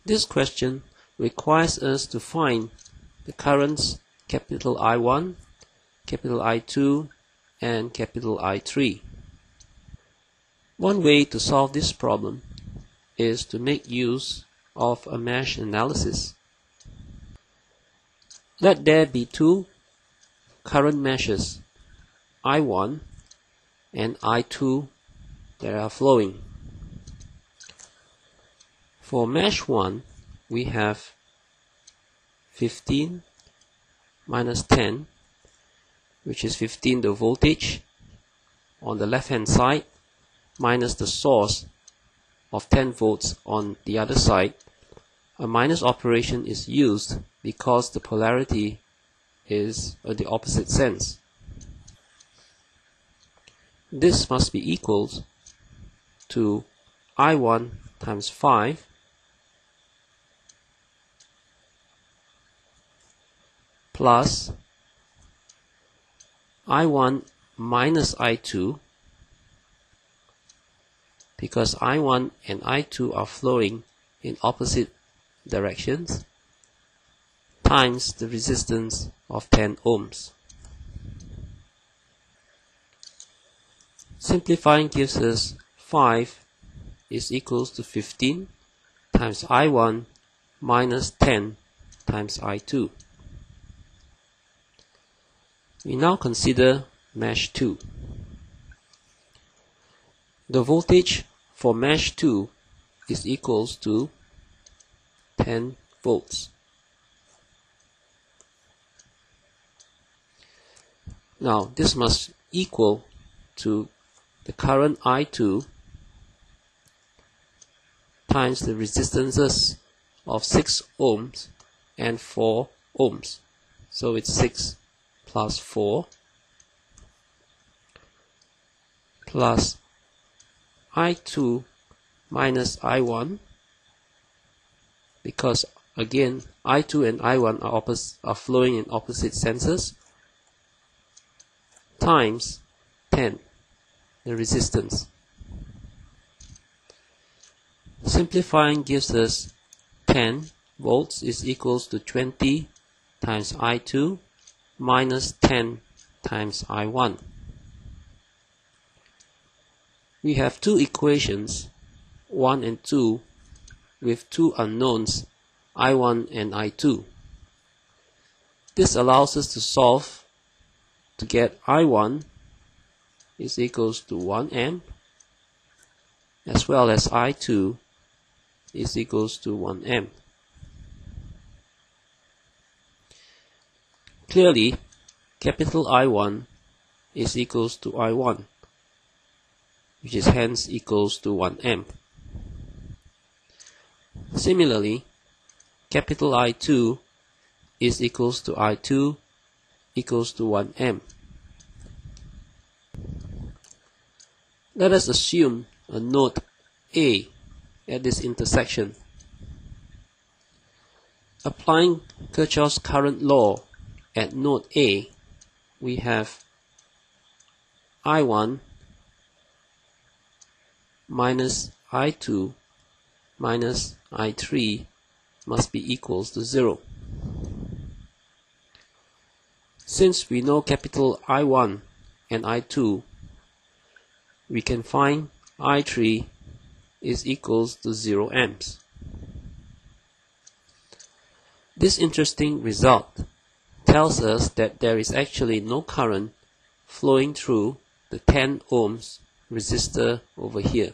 This question requires us to find the currents capital I1, capital I2, and capital I3. One way to solve this problem is to make use of a mesh analysis. Let there be two current meshes, I1 and I2, that are flowing. For mesh 1, we have 15 minus 10, which is 15 the voltage on the left hand side, minus the source of 10 volts on the other side. A minus operation is used because the polarity is in the opposite sense. This must be equals to I1 times 5 plus I1 minus I2, because I1 and I2 are flowing in opposite directions, times the resistance of 10 ohms. Simplifying gives us 5 is equals to 15 times I1 minus 10 times I2. We now consider mesh 2. The voltage for mesh 2 is equals to 10 volts. Now this must equal to the current I2 times the resistances of 6 ohms and 4 ohms. So it's 6 plus 4 plus I2 minus I1, because again I2 and I1 are flowing in opposite senses, times 10, the resistance. Simplifying gives us 10 volts is equals to 20 times I2 minus 10 times I1. We have two equations, 1 and 2, with two unknowns, I1 and I2. This allows us to solve to get I1 is equals to 1 amp, as well as I2 is equals to 1 amp. Clearly, capital I1 is equals to I1, which is hence equals to 1 amp. Similarly, capital I2 is equals to I2 equals to 1 amp. Let us assume a node A at this intersection. Applying Kirchhoff's current law at node A, we have I1 minus I2 minus I3 must be equals to 0. Since we know capital I1 and I2, we can find I3 is equals to 0 amps. This interesting result tells us that there is actually no current flowing through the 10 ohms resistor over here.